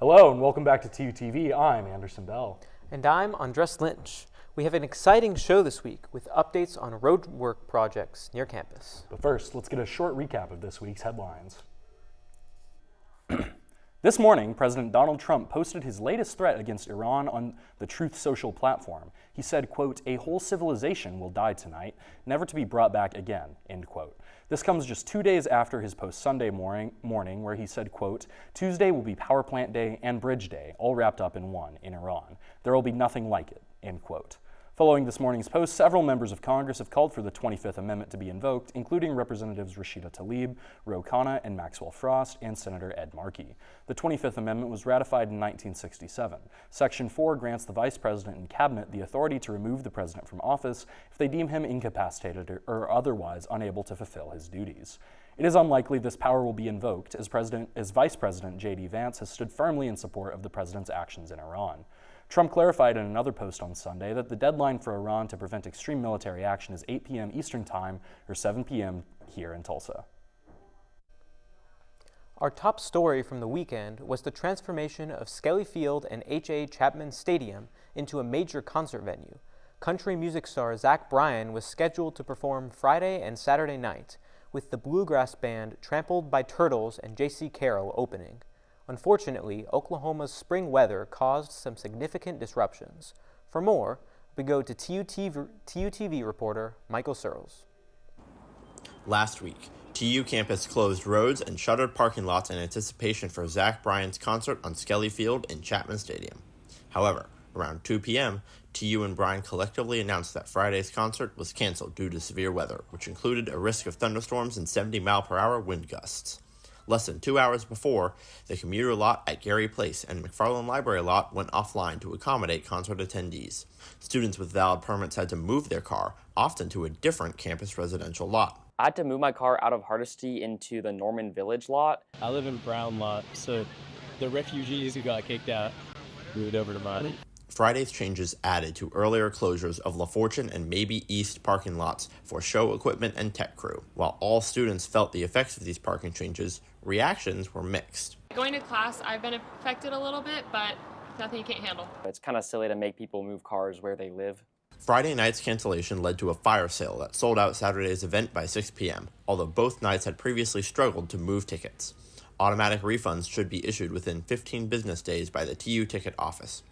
Hello and welcome back to TUTV. I'm Anderson Bell. And I'm Andres Lynch. We have an exciting show this week with updates on road work projects near campus. But first, let's get a short recap of this week's headlines. This morning, President Donald Trump posted his latest threat against Iran on the Truth Social platform. He said, quote, "A whole civilization will die tonight, never to be brought back again," end quote. This comes just 2 days after his post Sunday morning where he said, quote, "Tuesday will be Power Plant Day and Bridge Day, all wrapped up in one in Iran. There will be nothing like it," end quote. Following this morning's post, several members of Congress have called for the 25th Amendment to be invoked, including Representatives Rashida Tlaib, Ro Khanna, and Maxwell Frost, and Senator Ed Markey. The 25th Amendment was ratified in 1967. Section 4 grants the Vice President and Cabinet the authority to remove the President from office if they deem him incapacitated or otherwise unable to fulfill his duties. It is unlikely this power will be invoked, as Vice President J.D. Vance has stood firmly in support of the President's actions in Iran. Trump clarified in another post on Sunday that the deadline for Iran to prevent extreme military action is 8 p.m. Eastern Time or 7 p.m. here in Tulsa. Our top story from the weekend was the transformation of Skelly Field and H.A. Chapman Stadium into a major concert venue. Country music star Zach Bryan was scheduled to perform Friday and Saturday night, with the bluegrass band Trampled by Turtles and J.C. Carroll opening. Unfortunately, Oklahoma's spring weather caused some significant disruptions. For more, we go to TUTV reporter Michael Searles. Last week, TU campus closed roads and shuttered parking lots in anticipation for Zach Bryan's concert on Skelly Field in Chapman Stadium. However, around 2 p.m., TU and Bryan collectively announced that Friday's concert was canceled due to severe weather, which included a risk of thunderstorms and 70-mile-per-hour wind gusts. Less than 2 hours before, the commuter lot at Gary Place and McFarland Library lot went offline to accommodate concert attendees. Students with valid permits had to move their car, often to a different campus residential lot. I had to move my car out of Hardesty into the Norman Village lot. I live in Brown lot, so the refugees who got kicked out moved over to mine. Friday's changes added to earlier closures of La Fortune and Maybe East parking lots for show equipment and tech crew. While all students felt the effects of these parking changes, reactions were mixed. Going to class, I've been affected a little bit, but nothing you can't handle. It's kind of silly to make people move cars where they live. Friday night's cancellation led to a fire sale that sold out Saturday's event by 6 p.m., although both nights had previously struggled to move tickets. Automatic refunds should be issued within 15 business days by the TU ticket office.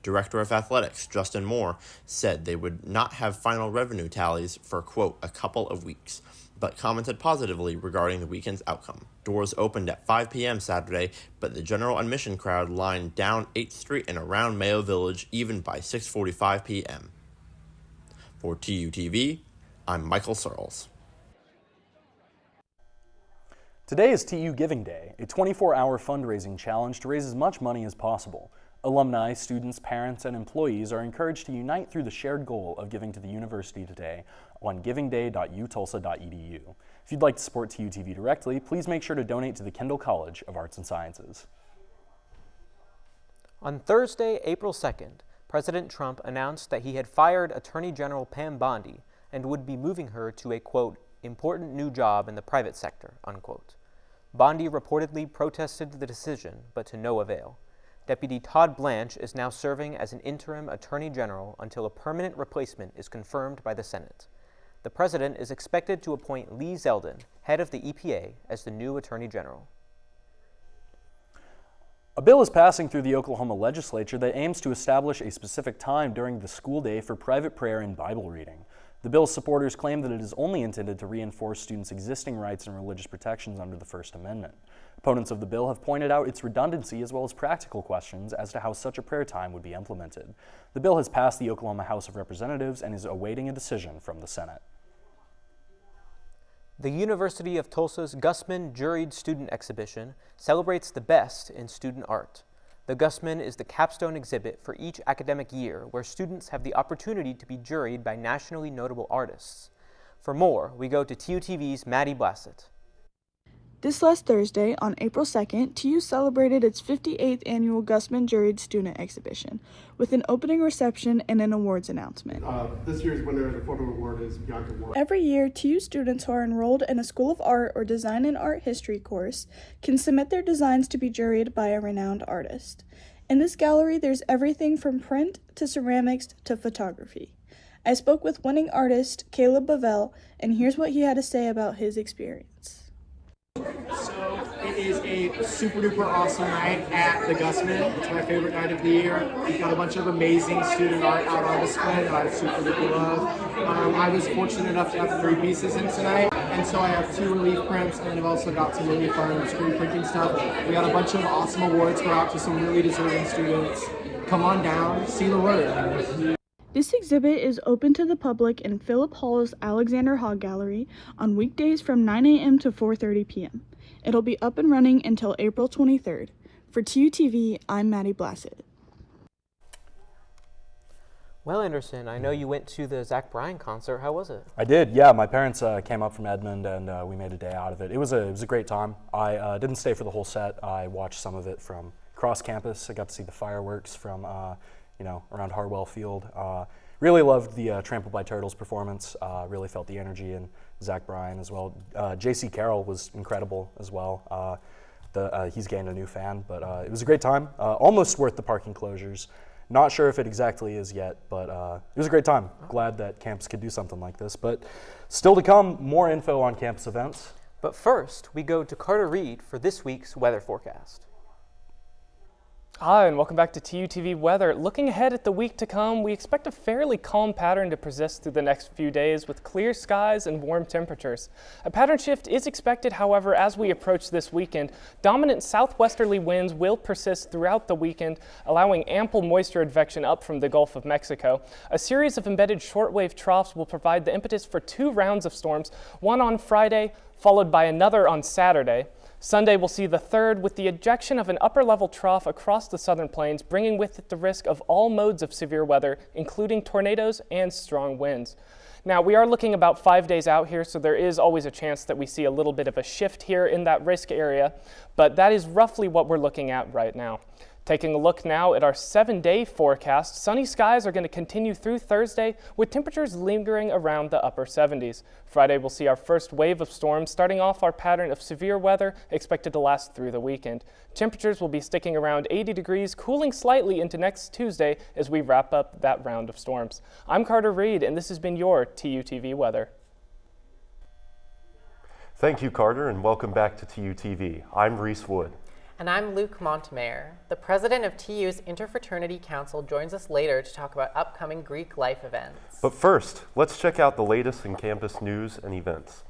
Director of Athletics, Justin Moore, said they would not have final revenue tallies for, quote, a couple of weeks, but commented positively regarding the weekend's outcome. Doors opened at 5 p.m. Saturday, but the general admission crowd lined down 8th Street and around Mayo Village even by 6:45 p.m. For TUTV, I'm Michael Searles. Today is TU Giving Day, a 24-hour fundraising challenge to raise as much money as possible. Alumni, students, parents, and employees are encouraged to unite through the shared goal of giving to the university today on givingday.utulsa.edu. If you'd like to support TUTV directly, please make sure to donate to the Kendall College of Arts and Sciences. On Thursday, April 2nd, President Trump announced that he had fired Attorney General Pam Bondi and would be moving her to a, quote, important new job in the private sector, unquote. Bondi reportedly protested the decision, but to no avail. Deputy Todd Blanche is now serving as an interim Attorney General until a permanent replacement is confirmed by the Senate. The President is expected to appoint Lee Zeldin, head of the EPA, as the new Attorney General. A bill is passing through the Oklahoma legislature that aims to establish a specific time during the school day for private prayer and Bible reading. The bill's supporters claim that it is only intended to reinforce students' existing rights and religious protections under the First Amendment. Opponents of the bill have pointed out its redundancy as well as practical questions as to how such a prayer time would be implemented. The bill has passed the Oklahoma House of Representatives and is awaiting a decision from the Senate. The University of Tulsa's Gussman Juried Student Exhibition celebrates the best in student art. The Gussman is the capstone exhibit for each academic year where students have the opportunity to be juried by nationally notable artists. For more, we go to TUTV's Maddie Blassett. This last Thursday, on April 2nd, TU celebrated its 58th annual Gussman Juried Student Exhibition with an opening reception and an awards announcement. This year's winner of the photo award is Bianca Ward. Every year, TU students who are enrolled in a School of Art or Design and Art History course can submit their designs to be juried by a renowned artist. In this gallery, there's everything from print to ceramics to photography. I spoke with winning artist Caleb Bavell, and here's what he had to say about his experience. So it is a super duper awesome night at the Gussman. It's my favorite night of the year. We've got a bunch of amazing student art out on display that I super duper love. I was fortunate enough to have 3 pieces in tonight, and so I have 2 relief prints, and then I've also got some really fun screen printing stuff. We got a bunch of awesome awards go out to some really deserving students. Come on down, see the work. This exhibit is open to the public in Philip Hall's Alexander Hogg Gallery on weekdays from 9 a.m. to 4:30 p.m. It'll be up and running until April 23rd. For TUTV, I'm Maddie Blassett. Well, Anderson, I know you went to the Zach Bryan concert. How was it? I did, yeah. My parents came up from Edmond, and we made a day out of it. It was a great time. I didn't stay for the whole set. I watched some of it from across campus. I got to see the fireworks from around Harwell Field. Really loved the Trampled by Turtles performance. Really felt the energy in Zach Bryan as well. J.C. Carroll was incredible as well. He's gained a new fan, but it was a great time. Almost worth the parking closures. Not sure if it exactly is yet, but it was a great time. Glad that campus could do something like this. But still to come, more info on campus events. But first, we go to Carter Reed for this week's weather forecast. Hi, and welcome back to TUTV Weather. Looking ahead at the week to come, we expect a fairly calm pattern to persist through the next few days with clear skies and warm temperatures. A pattern shift is expected, however, as we approach this weekend. Dominant southwesterly winds will persist throughout the weekend, allowing ample moisture advection up from the Gulf of Mexico. A series of embedded shortwave troughs will provide the impetus for 2 rounds of storms, one on Friday, followed by another on Saturday. Sunday will see the third with the ejection of an upper-level trough across the southern plains, bringing with it the risk of all modes of severe weather, including tornadoes and strong winds. Now, we are looking about 5 days out here, so there is always a chance that we see a little bit of a shift here in that risk area, but that is roughly what we're looking at right now. Taking a look now at our 7-day forecast, sunny skies are going to continue through Thursday with temperatures lingering around the upper 70s. Friday will see our first wave of storms, starting off our pattern of severe weather expected to last through the weekend. Temperatures will be sticking around 80 degrees, cooling slightly into next Tuesday as we wrap up that round of storms. I'm Carter Reed, and this has been your TUTV Weather. Thank you, Carter, and welcome back to TUTV. I'm Reese Wood. And I'm Luke Montemayor. The president of TU's Interfraternity Council joins us later to talk about upcoming Greek life events. But first, let's check out the latest in campus news and events.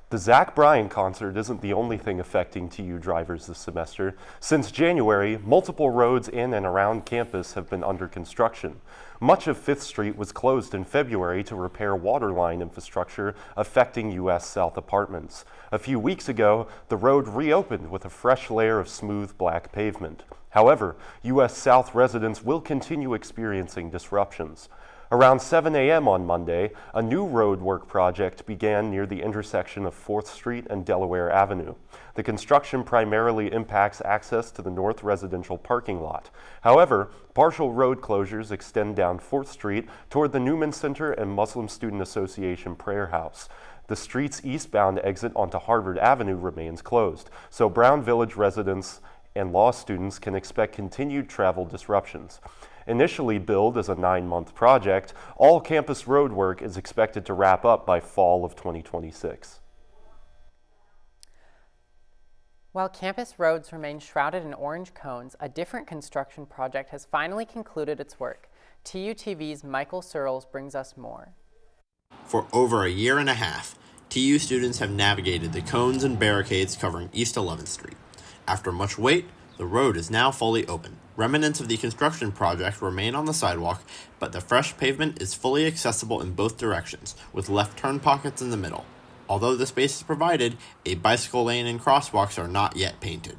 The Zach Bryan concert isn't the only thing affecting TU drivers this semester. Since January, multiple roads in and around campus have been under construction. Much of 5th Street was closed in February to repair waterline infrastructure affecting U.S. South apartments. A few weeks ago, the road reopened with a fresh layer of smooth black pavement. However, U.S. South residents will continue experiencing disruptions. Around 7 a.m. on Monday, a new road work project began near the intersection of 4th Street and Delaware Avenue. The construction primarily impacts access to the north residential parking lot. However, partial road closures extend down 4th Street toward the Newman Center and Muslim Student Association Prayer House. The street's eastbound exit onto Harvard Avenue remains closed, so Brown Village residents and law students can expect continued travel disruptions. Initially billed as a 9-month project, all campus road work is expected to wrap up by fall of 2026. While campus roads remain shrouded in orange cones, a different construction project has finally concluded its work. TUTV's Michael Searles brings us more. For over a year and a half, TU students have navigated the cones and barricades covering East 11th Street. After much wait, the road is now fully open. Remnants of the construction project remain on the sidewalk, but the fresh pavement is fully accessible in both directions, with left turn pockets in the middle. Although the space is provided, a bicycle lane and crosswalks are not yet painted.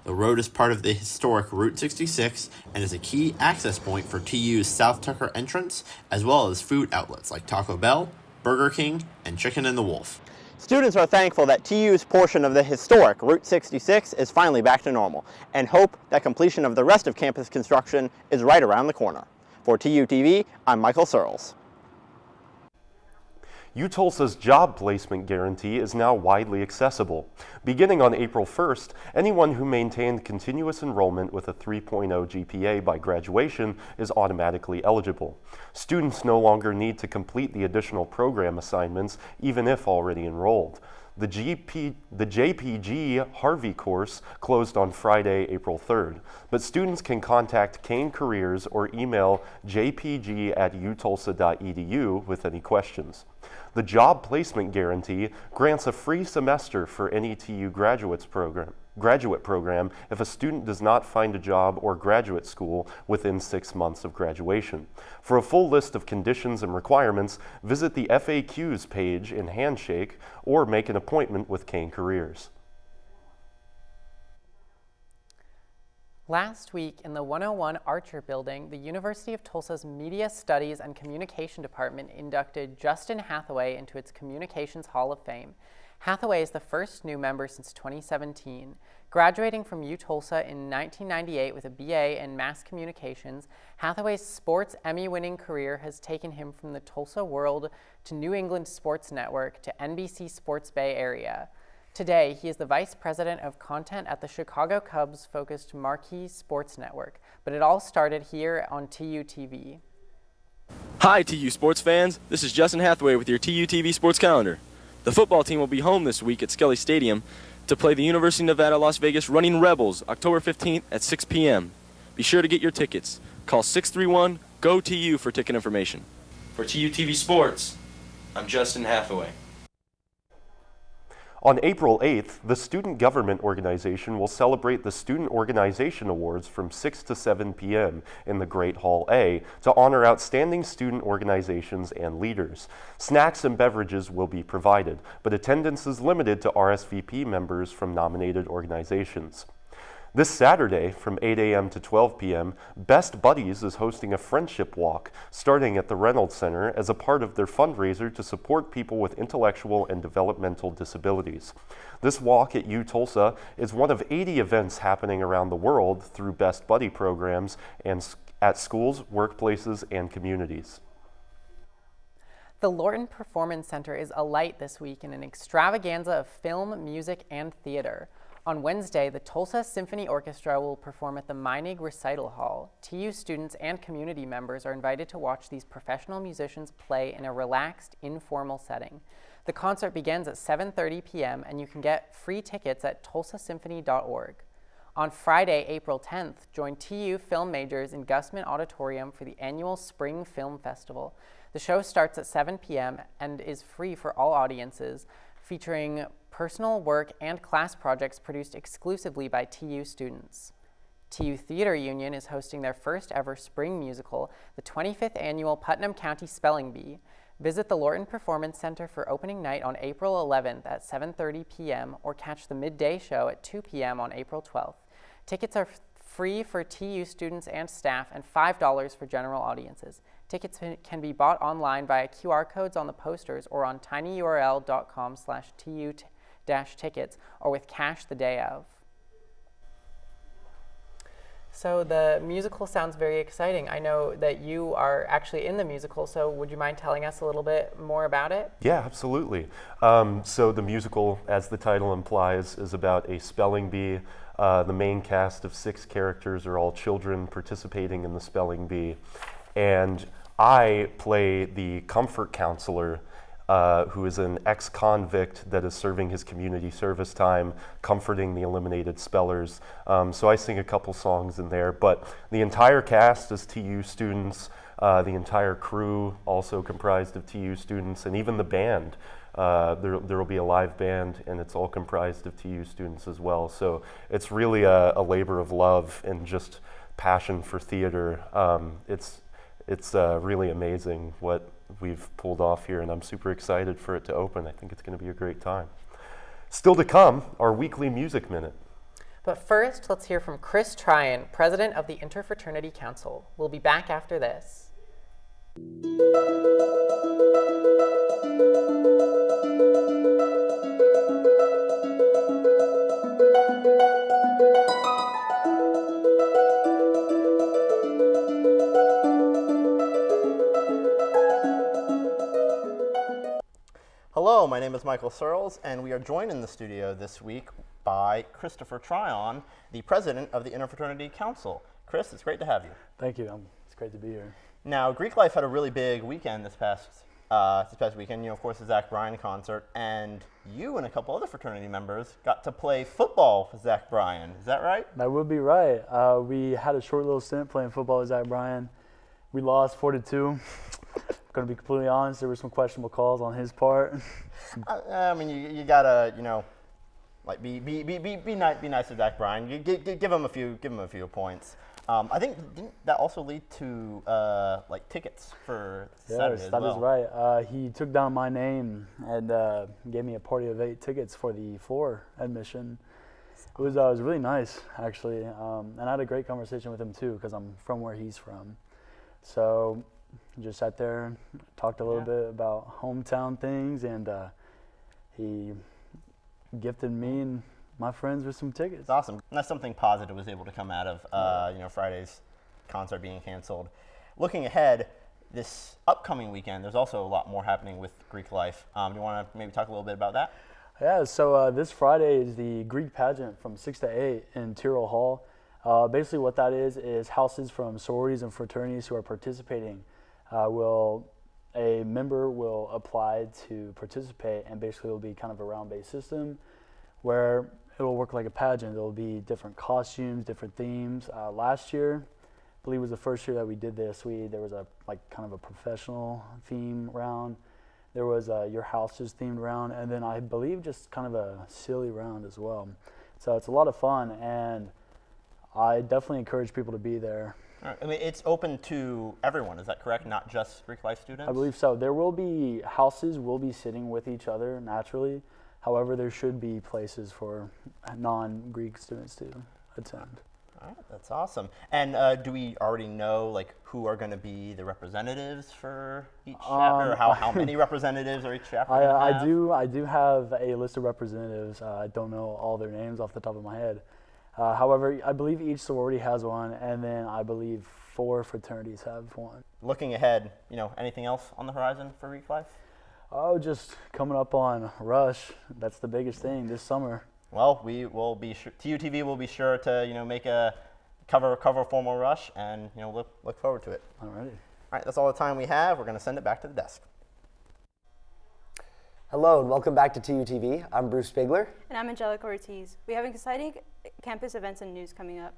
The road is part of the historic Route 66 and is a key access point for TU's South Tucker entrance, as well as food outlets like Taco Bell Burger King, and Chicken and the Wolf. Students are thankful that TU's portion of the historic Route 66 is finally back to normal, and hope that completion of the rest of campus construction is right around the corner. For TUTV, I'm Michael Searles. UTulsa's job placement guarantee is now widely accessible. Beginning on April 1st, anyone who maintained continuous enrollment with a 3.0 GPA by graduation is automatically eligible. Students no longer need to complete the additional program assignments, even if already enrolled. The JPG Harvey course closed on Friday, April 3rd, but students can contact Kane Careers or email jpg@utulsa.edu with any questions. The Job Placement Guarantee grants a free semester for any TU graduate program if a student does not find a job or graduate school within 6 months of graduation. For a full list of conditions and requirements, visit the FAQs page in Handshake or make an appointment with Kane Careers. Last week in the 101 Archer Building, the University of Tulsa's Media Studies and Communication Department inducted Justin Hathaway into its Communications Hall of Fame. Hathaway is the first new member since 2017. Graduating from UTulsa in 1998 with a BA in Mass Communications, Hathaway's sports Emmy-winning career has taken him from the Tulsa World to New England Sports Network to NBC Sports Bay Area. Today, he is the Vice President of Content at the Chicago Cubs-focused Marquee Sports Network, but it all started here on TUTV. Hi, TU sports fans. This is Justin Hathaway with your TUTV Sports Calendar. The football team will be home this week at Skelly Stadium to play the University of Nevada, Las Vegas Running Rebels, October 15th at 6 p.m. Be sure to get your tickets. Call 631-GO-TU for ticket information. For TUTV Sports, I'm Justin Hathaway. On April 8th, the Student Government Organization will celebrate the Student Organization Awards from 6 to 7 p.m. in the Great Hall A to honor outstanding student organizations and leaders. Snacks and beverages will be provided, but attendance is limited to RSVP members from nominated organizations. This Saturday, from 8 a.m. to 12 p.m., Best Buddies is hosting a friendship walk starting at the Reynolds Center as a part of their fundraiser to support people with intellectual and developmental disabilities. This walk at UTulsa is one of 80 events happening around the world through Best Buddy programs and at schools, workplaces, and communities. The Lorton Performance Center is alight this week in an extravaganza of film, music, and theater. On Wednesday, the Tulsa Symphony Orchestra will perform at the Meinig Recital Hall. TU students and community members are invited to watch these professional musicians play in a relaxed, informal setting. The concert begins at 7:30 p.m. and you can get free tickets at tulsasymphony.org. On Friday, April 10th, join TU film majors in Gussman Auditorium for the annual Spring Film Festival. The show starts at 7 p.m. and is free for all audiences, featuring personal work and class projects produced exclusively by TU students. TU Theater Union is hosting their first ever spring musical, the 25th annual Putnam County Spelling Bee. Visit the Lorton Performance Center for opening night on April 11th at 7:30 p.m. or catch the midday show at 2 p.m. on April 12th. Tickets are free for TU students and staff and $5 for general audiences. Tickets can be bought online via QR codes on the posters or on tinyurl.com/TU-tickets or with cash the day of. So the musical sounds very exciting. I know that you are actually in the musical, so would you mind telling us a little bit more about it? Yeah, absolutely. So the musical, as the title implies, is about a spelling bee. The main cast of 6 characters are all children participating in the spelling bee. And I play the comfort counselor who is an ex-convict that is serving his community service time, comforting the eliminated spellers. So I sing a couple songs in there, but the entire cast is TU students, the entire crew also comprised of TU students, and even the band. There will be a live band, and it's all comprised of TU students as well. So it's really a labor of love and just passion for theater. It's really amazing what we've pulled off here, and I'm super excited for it to open. I think it's going to be a great time. Still to come, our weekly Music Minute. But first, let's hear from Chris Tryon, president of the Interfraternity Council. We'll be back after this. Hello, my name is Michael Searles, and we are joined in the studio this week by Christopher Tryon, the president of the Interfraternity Council. Chris, it's great to have you. Thank you. It's great to be here. Now, Greek Life had a really big weekend this past weekend. Of course, the Zach Bryan concert, and you and a couple other fraternity members got to play football with Zach Bryan. Is that right? That would be right. We had a short little stint playing football with Zach Bryan. We lost 4-2. Going to be completely honest, there were some questionable calls on his part. I mean, you gotta, like be nice to Zach Bryan. You give him a few points. I think didn't that also lead to like tickets for Saturday as well? That is right. He took down my name and gave me a party of 8 tickets for the floor admission. It was really nice, actually, and I had a great conversation with him too, because I'm from where he's from. So just sat there and talked a little bit about hometown things, and he gifted me and my friends with some tickets. It's awesome. And that's something positive was able to come out of Friday's concert being canceled. Looking ahead, this upcoming weekend, there's also a lot more happening with Greek Life. Do you want to maybe talk a little bit about that? Yeah, so this Friday is the Greek pageant from 6 to 8 in Tyrrell Hall. Basically what that is houses from sororities and fraternities who are participating. A member will apply to participate, and basically it'll be kind of a round-based system where it'll work like a pageant. There'll be different costumes, different themes. Last year, I believe was the first year that we did this. There was a kind of a professional theme round. There was a your house is themed round, and then I believe just kind of a silly round as well. So it's a lot of fun, and I definitely encourage people to be there. All right. I mean, it's open to everyone, is that correct? Not just Greek Life students? I believe so. There will be houses will be sitting with each other naturally. However, there should be places for non-Greek students to attend. All right, that's awesome. And do we already know who are going to be the representatives for each chapter, or how many representatives are each chapter? I do have a list of representatives. I don't know all their names off the top of my head. However, I believe each sorority has one, and then I believe 4 fraternities have one. Looking ahead, anything else on the horizon for Greek Life? Oh, just coming up on Rush. That's the biggest thing this summer. Well, we will be TUTV will be sure to make a cover formal Rush, and look forward to it. Alrighty. All right, that's all the time we have. We're going to send it back to the desk. Hello and welcome back to TUTV. I'm Bruce Bigler. And I'm Angelica Ortiz. We have exciting campus events and news coming up.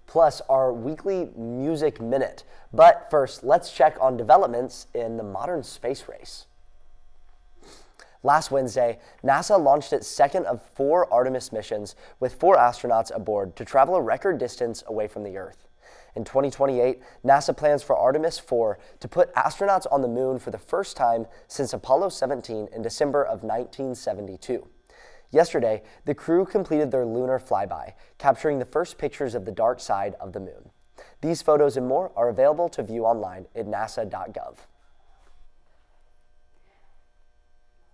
Plus our weekly Music Minute. But first, let's check on developments in the modern space race. Last Wednesday, NASA launched its second of 4 Artemis missions with 4 astronauts aboard to travel a record distance away from the Earth. In 2028, NASA plans for Artemis IV to put astronauts on the moon for the first time since Apollo 17 in December of 1972. Yesterday, the crew completed their lunar flyby, capturing the first pictures of the dark side of the moon. These photos and more are available to view online at nasa.gov.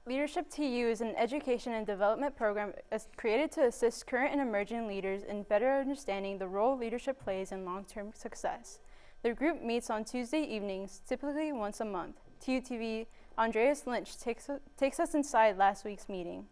Leadership TU is an education and development program created to assist current and emerging leaders in better understanding the role leadership plays in long-term success. The group meets on Tuesday evenings, typically once a month. TUTV Andreas Lynch takes us inside last week's meeting.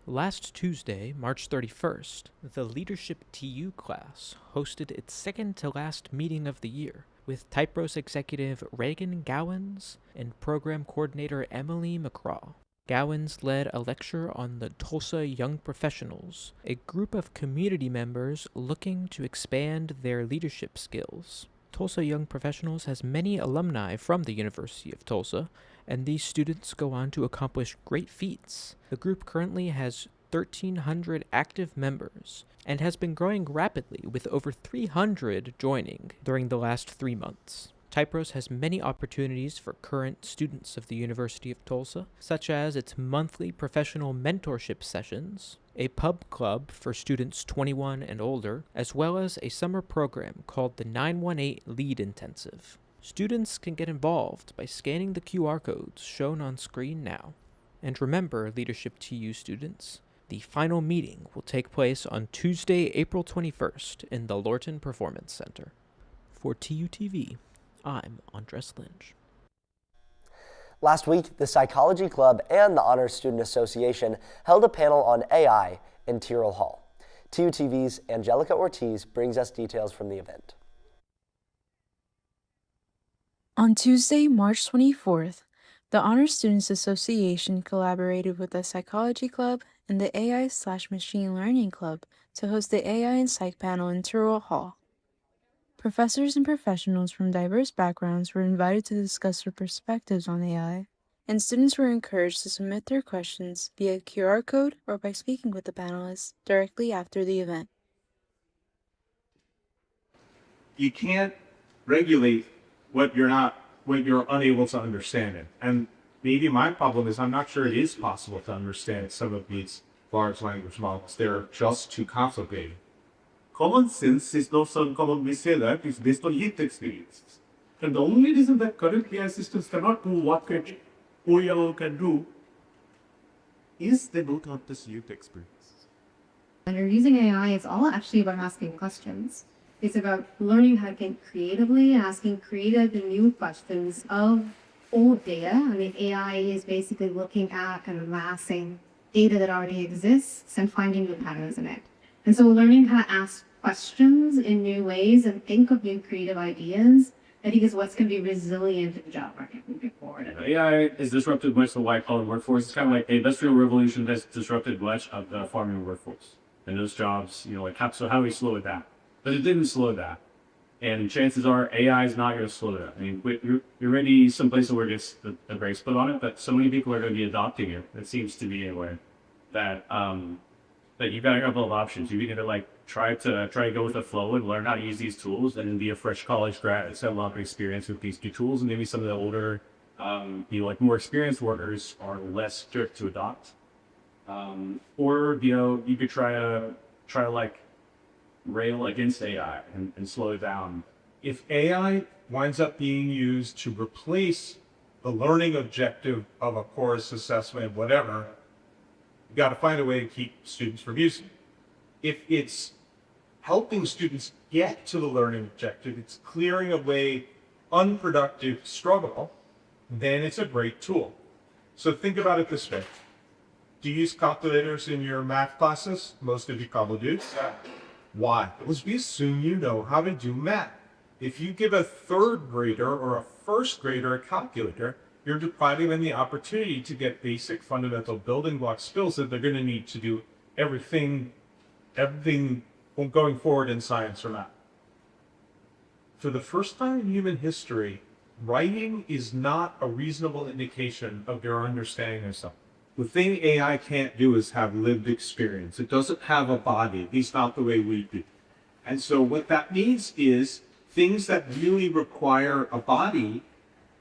Last Tuesday, March 31st, the Leadership TU class hosted its second to last meeting of the year, with Typros executive Reagan Gowans and program coordinator Emily McCraw. Gowans led a lecture on the Tulsa Young Professionals, a group of community members looking to expand their leadership skills. Tulsa Young Professionals has many alumni from the University of Tulsa, and these students go on to accomplish great feats. The group currently has 1,300 active members and has been growing rapidly, with over 300 joining during the last 3 months. Typros has many opportunities for current students of the University of Tulsa, such as its monthly professional mentorship sessions, a pub club for students 21 and older, as well as a summer program called the 918 Lead Intensive. Students can get involved by scanning the QR codes shown on screen now. And remember, Leadership TU students, the final meeting will take place on Tuesday, April 21st in the Lorton Performance Center. For TUTV, I'm Andres Lynch. Last week, the Psychology Club and the Honors Student Association held a panel on AI in Tyrrell Hall. TUTV's Angelica Ortiz brings us details from the event. On Tuesday, March 24th, the Honors Students Association collaborated with the Psychology Club and the AI/Machine Learning Club to host the AI and Psych panel in Tyrrell Hall. Professors and professionals from diverse backgrounds were invited to discuss their perspectives on AI, and students were encouraged to submit their questions via QR code or by speaking with the panelists directly after the event. You can't regulate what you're unable to understand it. And maybe my problem is I'm not sure it is possible to understand some of these large language models. They're just too complicated. Common sense is not so common. We say that it's based on lived experiences. And the only reason that current AI systems cannot do what OEL can do is they don't have this lived experience. When you're using AI, it's all actually about asking questions. It's about learning how to think creatively, asking creative and new questions of old data. I mean, AI is basically looking at kind of amassing data that already exists and finding new patterns in it. And so learning how to ask questions in new ways and think of new creative ideas, I think is what's going to be resilient in the job market moving forward. AI has disrupted much of the white-collar workforce. It's kind of like the Industrial Revolution has disrupted much of the farming workforce. And those jobs, so how do we slow it down? But it didn't slow down. And chances are AI is not going to slow down. I mean, you're already some places where it's the brakes put on it, but so many people are going to be adopting it. It seems to be anyway that you've got a couple of options. You can either try to go with the flow and learn how to use these tools, and then be a fresh college grad that's had a lot of experience with these new tools, and maybe some of the older, more experienced workers are less strict to adopt. Or you could try to rail against AI and slow it down. If AI winds up being used to replace the learning objective of a course, assessment, whatever, you got to find a way to keep students from using it. If it's helping students get to the learning objective, it's clearing away unproductive struggle, then it's a great tool. So think about it this way. Do you use calculators in your math classes? Most of you probably do. Why? Because we assume you know how to do math. If you give a third grader or a first grader a calculator, you're depriving them the opportunity to get basic fundamental building block skills that they're going to need to do everything going forward in science or math. For the first time in human history, writing is not a reasonable indication of your understanding of something. The thing AI can't do is have lived experience. It doesn't have a body, at least not the way we do. And so what that means is things that really require a body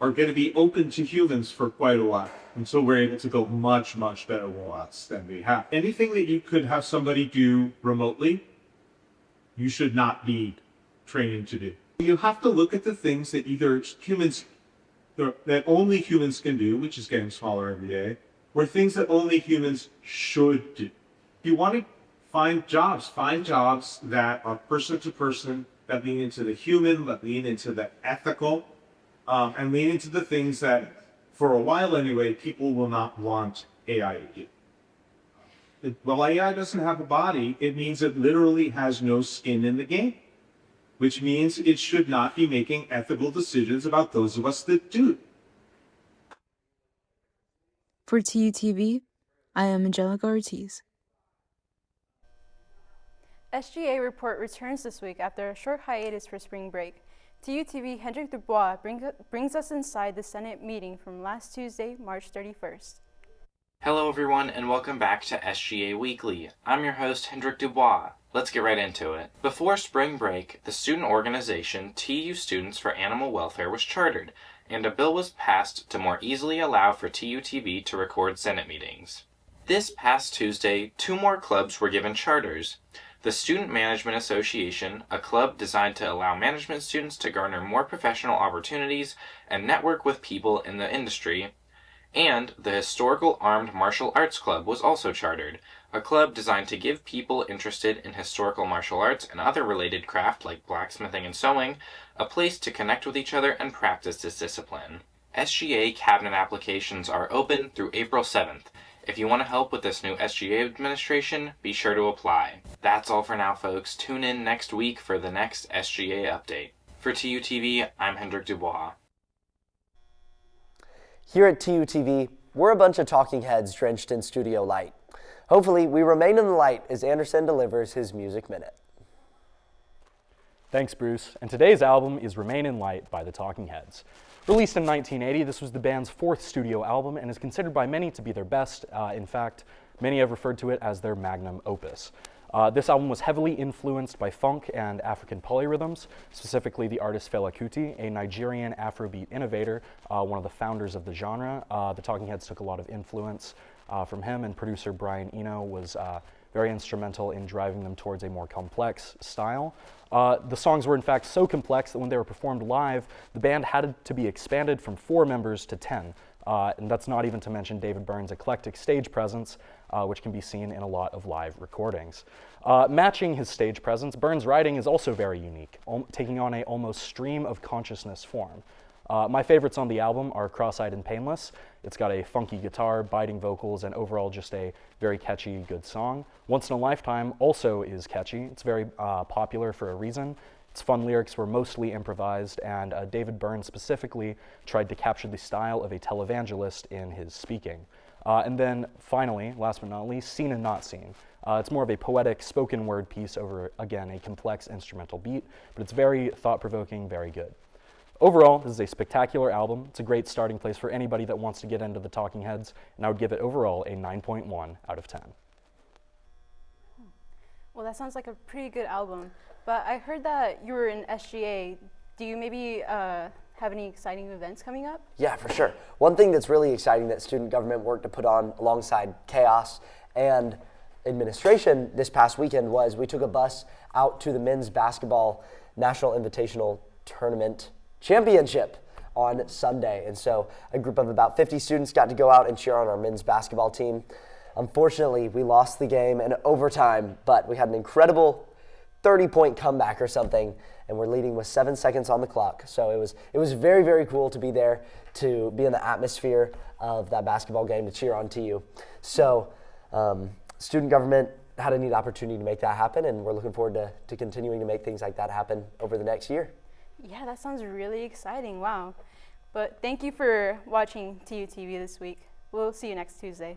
are going to be open to humans for quite a while. And so we're able to build much, much better robots than we have. Anything that you could have somebody do remotely, you should not need training to do. You have to look at the things that that only humans can do, which is getting smaller every day, or things that only humans should do. If you want to find jobs that are person to person, that lean into the human, that lean into the ethical, and lean into the things that, for a while anyway, people will not want AI to do. Well, AI doesn't have a body. It means it literally has no skin in the game, which means it should not be making ethical decisions about those of us that do. For TUTV, I am Angelica Ortiz. SGA report returns this week after a short hiatus for spring break. TUTV Hendrik Dubois brings us inside the Senate meeting from last Tuesday, March 31st. Hello everyone and welcome back to SGA Weekly. I'm your host Hendrik Dubois. Let's get right into it. Before spring break, the student organization TU Students for Animal Welfare was chartered, and a bill was passed to more easily allow for TUTV to record Senate meetings. This past Tuesday, 2 more clubs were given charters. The Student Management Association, a club designed to allow management students to garner more professional opportunities and network with people in the industry. And the Historical Armed Martial Arts Club was also chartered, a club designed to give people interested in historical martial arts and other related craft like blacksmithing and sewing a place to connect with each other and practice this discipline. SGA cabinet applications are open through April 7th. If you want to help with this new SGA administration, be sure to apply. That's all for now, folks. Tune in next week for the next SGA update. For TUTV, I'm Hendrik Dubois. Here at TUTV, we're a bunch of talking heads drenched in studio light. Hopefully, we remain in the light as Anderson delivers his Music Minute. Thanks, Bruce. And today's album is Remain in Light by the Talking Heads. Released in 1980, this was the band's fourth studio album and is considered by many to be their best. In fact, many have referred to it as their magnum opus. This album was heavily influenced by funk and African polyrhythms, specifically the artist Fela Kuti, a Nigerian Afrobeat innovator, one of the founders of the genre. The Talking Heads took a lot of influence from him, and producer Brian Eno was very instrumental in driving them towards a more complex style. The songs were in fact so complex that when they were performed live, the band had to be expanded from 4 members to 10. And that's not even to mention David Byrne's eclectic stage presence, which can be seen in a lot of live recordings. Matching his stage presence, Byrne's writing is also very unique, taking on a almost stream of consciousness form. My favorites on the album are Cross-Eyed and Painless. It's got a funky guitar, biting vocals, and overall just a very catchy, good song. Once in a Lifetime also is catchy. It's very popular for a reason. Its fun lyrics were mostly improvised, and David Byrne specifically tried to capture the style of a televangelist in his speaking. And then finally, last but not least, Seen and Not Seen. It's more of a poetic spoken word piece over, again, a complex instrumental beat, but it's very thought-provoking, very good. Overall, this is a spectacular album. It's a great starting place for anybody that wants to get into the Talking Heads, and I would give it overall a 9.1 out of 10. Well, that sounds like a pretty good album, but I heard that you were in SGA. Do you maybe have any exciting events coming up? Yeah, for sure. One thing that's really exciting that student government worked to put on alongside chaos and administration this past weekend was we took a bus out to the men's basketball National Invitational Tournament Championship on Sunday. And so a group of about 50 students got to go out and cheer on our men's basketball team. Unfortunately, we lost the game in overtime, but we had an incredible 30-point comeback or something, and we're leading with 7 seconds on the clock. So it was very, very cool to be there, to be in the atmosphere of that basketball game, to cheer on TU. So student government had a neat opportunity to make that happen, and we're looking forward to continuing to make things like that happen over the next year. Yeah, that sounds really exciting. Wow. But thank you for watching TUTV this week. We'll see you next Tuesday.